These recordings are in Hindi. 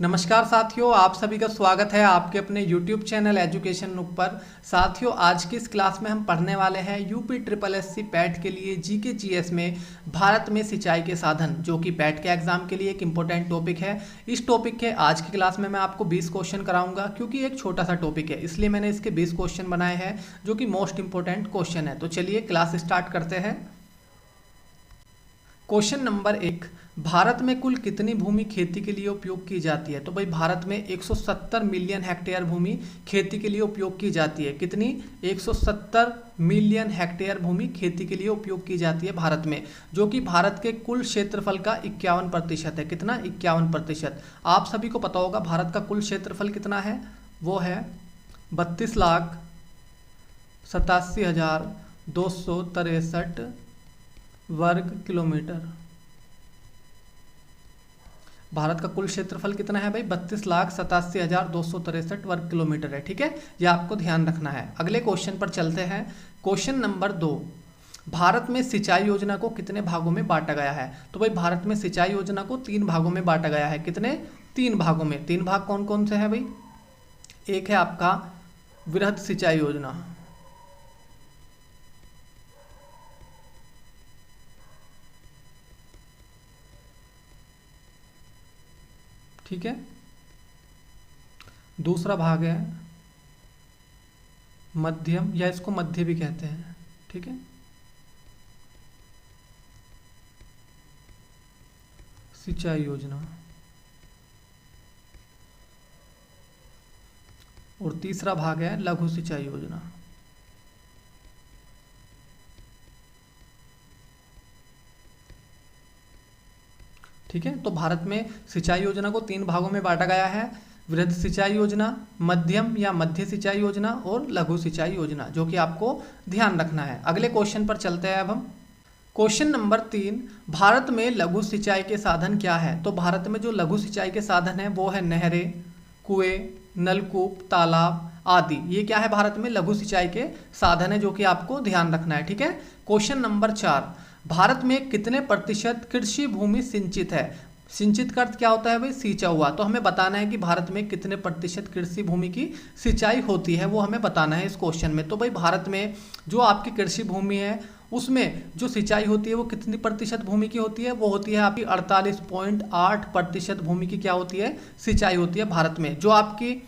नमस्कार साथियों, आप सभी का स्वागत है आपके अपने YouTube चैनल एजुकेशन नुक पर। साथियों, आज की इस क्लास में हम पढ़ने वाले हैं यूपी ट्रिपल एससी पैट के लिए जीके जीएस में भारत में सिंचाई के साधन, जो कि पैट के एग्जाम के लिए एक इम्पोर्टेंट टॉपिक है। इस टॉपिक के आज की क्लास में मैं आपको 20 क्वेश्चन कराऊंगा, क्योंकि एक छोटा सा टॉपिक है इसलिए मैंने इसके 20 क्वेश्चन बनाए हैं जो कि मोस्ट इंपॉर्टेंट क्वेश्चन है। तो चलिए क्लास स्टार्ट करते हैं। क्वेश्चन नंबर 1, भारत में कुल कितनी भूमि खेती के लिए उपयोग की जाती है? तो भाई भारत में 170 मिलियन हेक्टेयर भूमि खेती के लिए उपयोग की जाती है। कितनी? 170 मिलियन हेक्टेयर भूमि खेती के लिए उपयोग की जाती है भारत में, जो कि भारत के कुल क्षेत्रफल का 51% है। कितना? 51%। आप सभी को पता होगा भारत का कुल क्षेत्रफल कितना है, वो है 32,87,263 वर्ग किलोमीटर। भारत का कुल क्षेत्रफल कितना है भाई? 32,87,263 वर्ग किलोमीटर है। ठीक है, यह आपको ध्यान रखना है। अगले क्वेश्चन पर चलते हैं। क्वेश्चन नंबर 2, भारत में सिंचाई योजना को कितने भागों में बांटा गया है? तो भाई भारत में सिंचाई योजना को 3 भागों में बांटा गया है। कितने? 3 भागों में। 3 भाग कौन कौन से हैं भाई? एक है आपका वृहद सिंचाई योजना, ठीक है। दूसरा भाग है मध्यम, या इसको मध्य भी कहते हैं, ठीक है, सिंचाई योजना। और तीसरा भाग है लघु सिंचाई योजना। ठीक है, तो भारत में सिंचाई योजना को 3 भागों में बांटा गया है: वृहद सिंचाई योजना, मध्यम या मध्य सिंचाई योजना और लघु सिंचाई योजना, जो कि आपको ध्यान रखना है। अगले क्वेश्चन पर चलते हैं अब हम। क्वेश्चन नंबर 3, भारत में लघु सिंचाई के साधन क्या है? तो भारत में जो लघु सिंचाई के साधन है वो है नहरें, कुएं, नलकूप, तालाब आदि। ये क्या है? भारत में लघु सिंचाई के साधन है, जो कि आपको ध्यान रखना है। ठीक है। क्वेश्चन नंबर 4, भारत में कितने प्रतिशत कृषि भूमि सिंचित है? सिंचित का अर्थ क्या होता है भाई? सींचा हुआ। तो हमें बताना है कि भारत में कितने प्रतिशत कृषि भूमि की सिंचाई होती है, वो हमें बताना है इस क्वेश्चन में। तो भाई भारत में जो आपकी कृषि भूमि है उसमें जो सिंचाई होती है वो कितनी प्रतिशत भूमि की होती है? वो होती है आपकी 48.8% भूमि की क्या होती है? सिंचाई होती है भारत में। जो आपकी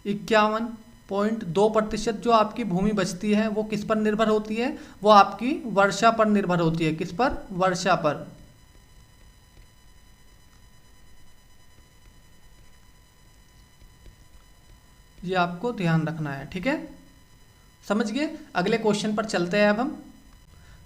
51.2% जो आपकी भूमि बचती है वो किस पर निर्भर होती है? वो आपकी वर्षा पर निर्भर होती है। किस पर? वर्षा पर। ये आपको ध्यान रखना है। ठीक है, समझ गए। अगले क्वेश्चन पर चलते हैं अब हम।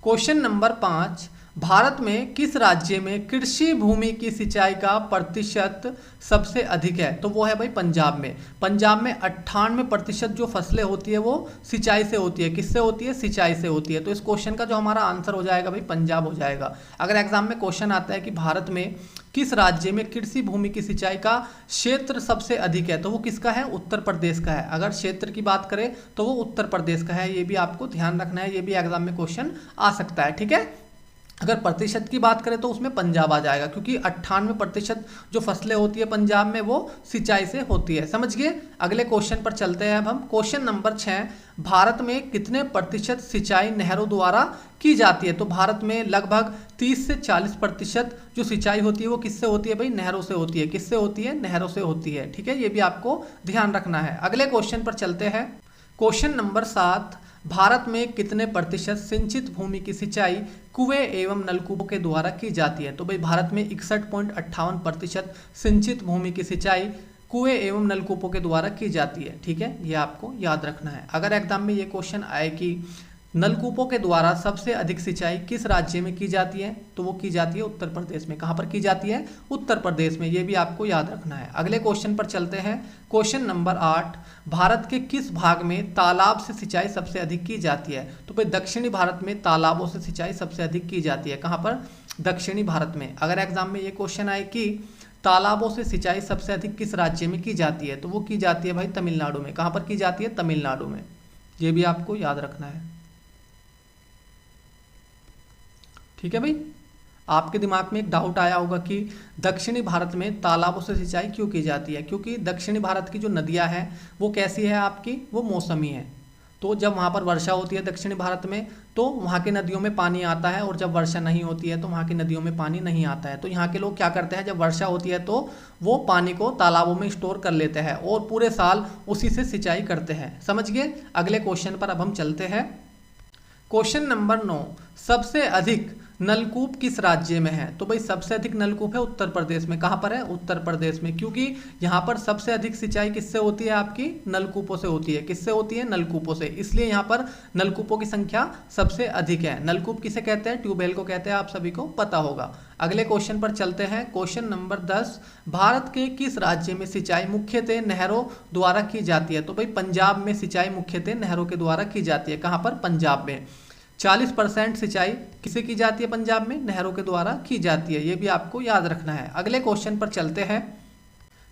क्वेश्चन नंबर 5, भारत में किस राज्य में कृषि भूमि की सिंचाई का प्रतिशत सबसे अधिक है? तो वो है भाई पंजाब में। पंजाब में 98% जो फसलें होती है वो सिंचाई से होती है। किससे होती है? सिंचाई से होती है। तो इस क्वेश्चन का जो हमारा आंसर हो जाएगा भाई पंजाब हो जाएगा। अगर एग्जाम में क्वेश्चन आता है कि भारत में किस राज्य में कृषि भूमि की सिंचाई का क्षेत्र सबसे अधिक है, तो वो किसका है? उत्तर प्रदेश का है। अगर क्षेत्र की बात करें तो वो उत्तर प्रदेश का है। ये भी आपको ध्यान रखना है, ये भी एग्जाम में क्वेश्चन आ सकता है। ठीक है, अगर प्रतिशत की बात करें तो उसमें पंजाब आ जाएगा, क्योंकि 98% जो फसलें होती है पंजाब में वो सिंचाई से होती है। समझ गए। अगले क्वेश्चन पर चलते हैं अब हम। क्वेश्चन नंबर 6, भारत में कितने प्रतिशत सिंचाई नहरों द्वारा की जाती है? तो भारत में लगभग 30 से 40% जो सिंचाई होती है वो किससे होती है भाई? नहरों से होती है। किससे होती है? नहरों से होती है। ठीक है, ये भी आपको ध्यान रखना है। अगले क्वेश्चन पर चलते हैं। क्वेश्चन नंबर 7, भारत में कितने प्रतिशत सिंचित भूमि की सिंचाई कुएं एवं नलकूपों के द्वारा की जाती है? तो भाई भारत में 61.58% सिंचित भूमि की सिंचाई कुएं एवं नलकूपों के द्वारा की जाती है। ठीक है, ये आपको याद रखना है। अगर एग्जाम में ये क्वेश्चन आए कि नलकूपों के द्वारा सबसे अधिक सिंचाई किस राज्य में की जाती है, तो वो की जाती है उत्तर प्रदेश में। कहाँ पर की जाती है? उत्तर प्रदेश में। ये भी आपको याद रखना है। अगले क्वेश्चन पर चलते हैं। क्वेश्चन नंबर 8, भारत के किस भाग में तालाब से सिंचाई सबसे अधिक की जाती है? तो भाई दक्षिणी भारत में तालाबों से सिंचाई सबसे अधिक की जाती है। कहाँ पर? दक्षिणी भारत में। अगर एग्जाम में ये क्वेश्चन आए कि तालाबों से सिंचाई सबसे अधिक किस राज्य में की जाती है, तो वो की जाती है भाई तमिलनाडु में। कहाँ पर की जाती है? तमिलनाडु में। ये भी आपको याद रखना है। ठीक है भाई। आपके दिमाग में एक डाउट आया होगा कि दक्षिणी भारत में तालाबों से सिंचाई क्यों की जाती है, क्योंकि दक्षिणी भारत की जो नदियाँ हैं वो कैसी है आपकी, वो मौसमी है। तो जब वहाँ पर वर्षा होती है दक्षिणी भारत में तो वहाँ की नदियों में पानी आता है, और जब वर्षा नहीं होती है तो वहाँ की नदियों में पानी नहीं आता है। तो यहाँ के लोग क्या करते हैं, जब वर्षा होती है तो वो पानी को तालाबों में स्टोर कर लेते हैं और पूरे साल उसी से सिंचाई करते हैं। समझ गए। अगले क्वेश्चन पर अब हम चलते हैं। क्वेश्चन नंबर 9, सबसे अधिक नलकूप किस राज्य में है। तो भाई सबसे अधिक नलकूप है उत्तर प्रदेश में। कहाँ पर है, उत्तर प्रदेश में, क्योंकि यहाँ पर सबसे अधिक सिंचाई किससे होती है, आपकी नलकूपों से होती है। किससे होती है, नलकूपों से, इसलिए यहाँ पर नलकूपों की संख्या सबसे अधिक है। नलकूप किसे कहते हैं, ट्यूबवेल को कहते हैं, आप सभी को पता होगा। अगले क्वेश्चन पर चलते हैं। क्वेश्चन नंबर 10, भारत के किस राज्य में सिंचाई मुख्यतः नहरों द्वारा की जाती है। तो भाई पंजाब में सिंचाई मुख्यतः नहरों के द्वारा की जाती है। कहाँ पर, पंजाब में। 40% सिंचाई किसे की जाती है, पंजाब में नहरों के द्वारा की जाती है। ये भी आपको याद रखना है। अगले क्वेश्चन पर चलते हैं।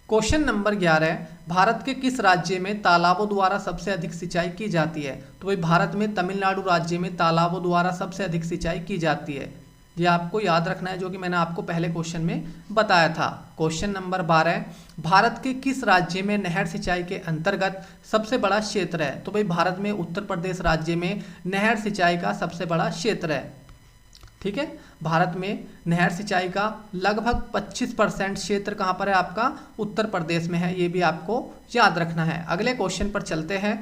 क्वेश्चन नंबर 11, भारत के किस राज्य में तालाबों द्वारा सबसे अधिक सिंचाई की जाती है। तो भाई भारत में तमिलनाडु राज्य में तालाबों द्वारा सबसे अधिक सिंचाई की जाती है। ये आपको याद रखना है, जो कि मैंने आपको पहले क्वेश्चन में बताया था। क्वेश्चन नंबर 12, भारत के किस राज्य में नहर सिंचाई के अंतर्गत सबसे बड़ा क्षेत्र है। तो भाई भारत में उत्तर प्रदेश राज्य में नहर सिंचाई का सबसे बड़ा क्षेत्र है। ठीक है, भारत में नहर सिंचाई का लगभग 25% क्षेत्र कहाँ पर है, आपका उत्तर प्रदेश में है। ये भी आपको याद रखना है। अगले क्वेश्चन पर चलते हैं।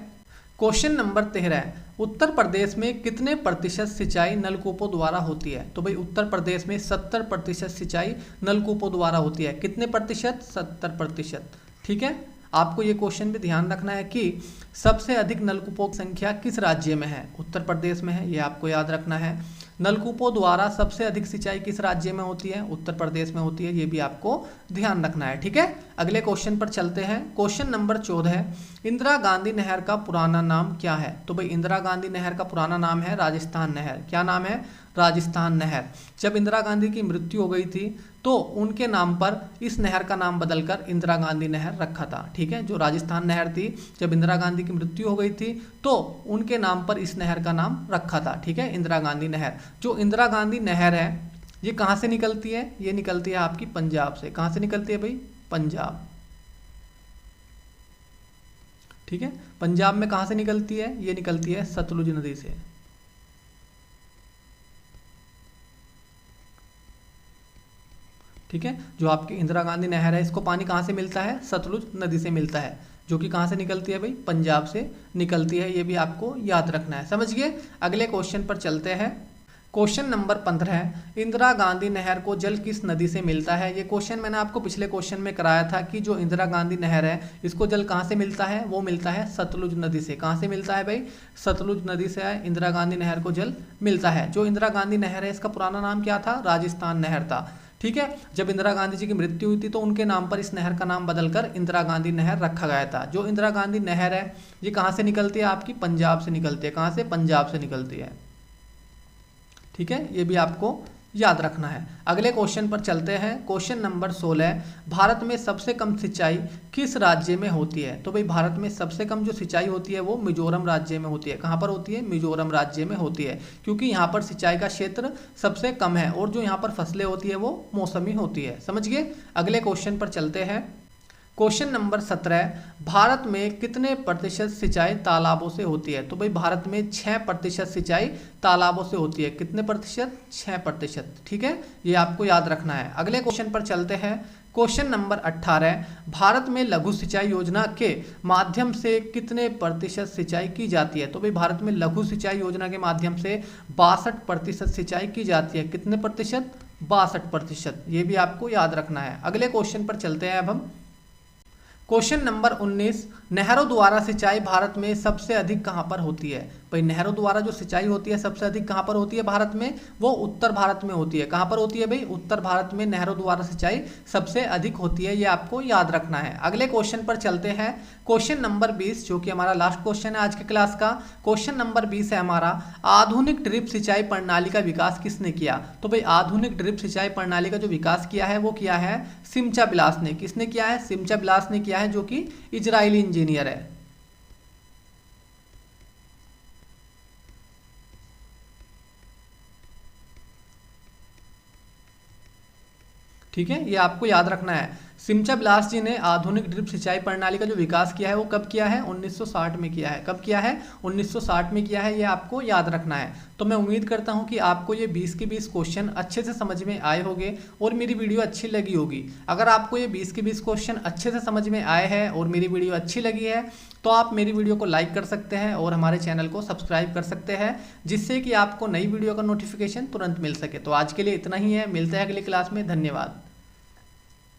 क्वेश्चन नंबर 13, उत्तर प्रदेश में कितने प्रतिशत सिंचाई नलकूपों द्वारा होती है। तो भाई उत्तर प्रदेश में 70% सिंचाई नलकूपों द्वारा होती है। कितने प्रतिशत, 70%। ठीक है, आपको ये क्वेश्चन भी ध्यान रखना है कि सबसे अधिक नलकूपों की संख्या किस राज्य में है, उत्तर प्रदेश में है। ये आपको याद रखना है। नलकूपों द्वारा सबसे अधिक सिंचाई किस राज्य में होती है, उत्तर प्रदेश में होती है। ये भी आपको ध्यान रखना है। ठीक है, अगले क्वेश्चन पर चलते हैं। क्वेश्चन नंबर 14, इंदिरा गांधी नहर का पुराना नाम क्या है। तो भाई इंदिरा गांधी नहर का पुराना नाम है राजस्थान नहर। क्या नाम है, राजस्थान नहर। जब इंदिरा गांधी की मृत्यु हो गई थी तो उनके नाम पर इस नहर का नाम बदलकर इंदिरा गांधी नहर रखा था। ठीक है, जो राजस्थान नहर थी, जब इंदिरा गांधी की मृत्यु हो गई थी तो उनके नाम पर इस नहर का नाम रखा था। ठीक है, इंदिरा गांधी नहर। जो इंदिरा गांधी नहर है ये कहाँ से निकलती है, ये निकलती है आपकी पंजाब से। कहाँ से निकलती है भाई, पंजाब। ठीक है, पंजाब में कहाँ से निकलती है, ये निकलती है सतलुज नदी से। ठीक है, जो आपकी इंदिरा गांधी नहर है इसको पानी कहाँ से मिलता है, सतलुज नदी से मिलता है, जो कि कहाँ से निकलती है भाई, पंजाब से निकलती है। ये भी आपको याद रखना है। समझ गए। अगले क्वेश्चन पर चलते हैं। क्वेश्चन नंबर 15, इंदिरा गांधी नहर को जल किस नदी से मिलता है। ये क्वेश्चन मैंने आपको पिछले क्वेश्चन में कराया था कि जो इंदिरा गांधी नहर है इसको जल कहाँ से मिलता है, वो मिलता है सतलुज नदी से। कहाँ से मिलता है भाई, सतलुज नदी से इंदिरा गांधी नहर को जल मिलता है। जो इंदिरा गांधी नहर है इसका पुराना नाम क्या था, राजस्थान नहर था। ठीक है, जब इंदिरा गांधी जी की मृत्यु हुई थी तो उनके नाम पर इस नहर का नाम बदलकर इंदिरा गांधी नहर रखा गया था। जो इंदिरा गांधी नहर है ये कहाँ से निकलती है, आपकी पंजाब से निकलती है। कहाँ से, पंजाब से निकलती है। ठीक है, ये भी आपको याद रखना है। अगले क्वेश्चन पर चलते हैं। क्वेश्चन नंबर 16, भारत में सबसे कम सिंचाई किस राज्य में होती है। तो भाई भारत में सबसे कम जो सिंचाई होती है वो मिजोरम राज्य में होती है। कहाँ पर होती है, मिजोरम राज्य में होती है, क्योंकि यहाँ पर सिंचाई का क्षेत्र सबसे कम है और जो यहाँ पर फसलें होती है वो मौसमी होती है। समझ गए। अगले क्वेश्चन पर चलते हैं। क्वेश्चन नंबर 17, भारत में कितने प्रतिशत सिंचाई तालाबों से होती है। तो भाई भारत में 6% सिंचाई तालाबों से होती है। कितने प्रतिशत, 6%। ठीक है, ये आपको याद रखना है। अगले क्वेश्चन पर चलते हैं। क्वेश्चन नंबर 18, भारत में लघु सिंचाई योजना के माध्यम से कितने प्रतिशत सिंचाई की जाती है। तो भाई भारत में लघु सिंचाई योजना के माध्यम से 62% सिंचाई की जाती है। कितने प्रतिशत, 62%। ये भी आपको याद रखना है। अगले क्वेश्चन पर चलते हैं अब हम। क्वेश्चन नंबर 19, नहरों द्वारा सिंचाई भारत में सबसे अधिक कहाँ पर होती है। भाई नहरों द्वारा जो सिंचाई होती है सबसे अधिक कहाँ पर होती है भारत में, वो उत्तर भारत में होती है। कहाँ पर होती है भाई, उत्तर भारत में नहरों द्वारा सिंचाई सबसे अधिक होती है। ये आपको याद रखना है। अगले क्वेश्चन पर चलते हैं। क्वेश्चन नंबर 20, जो कि हमारा लास्ट क्वेश्चन है आज के क्लास का। क्वेश्चन नंबर 20 है हमारा, आधुनिक ड्रिप सिंचाई प्रणाली का विकास किसने किया। तो भाई आधुनिक ड्रिप सिंचाई प्रणाली का जो विकास किया है वो किया है सिमचा बिलास ने। किसने किया है, सिमचा बिलास ने किया है, जो कि इजरायली इंजीनियर है। ठीक है, ये आपको याद रखना है। सिमचा बिलास जी ने आधुनिक ड्रिप सिंचाई प्रणाली का जो विकास किया है वो कब किया है? 1960 में किया है। कब किया है? 1960 में किया है, ये आपको याद रखना है। तो मैं उम्मीद करता हूँ कि आपको ये 20 के 20 क्वेश्चन अच्छे से समझ में आए होंगे और मेरी वीडियो अच्छी लगी होगी। अगर आपको ये 20 के 20 क्वेश्चन अच्छे से समझ में आए हैं और मेरी वीडियो अच्छी लगी है तो आप मेरी वीडियो को लाइक कर सकते हैं और हमारे चैनल को सब्सक्राइब कर सकते हैं, जिससे कि आपको नई वीडियो का नोटिफिकेशन तुरंत मिल सके। तो आज के लिए इतना ही है, मिलते हैं अगली क्लास में। धन्यवाद।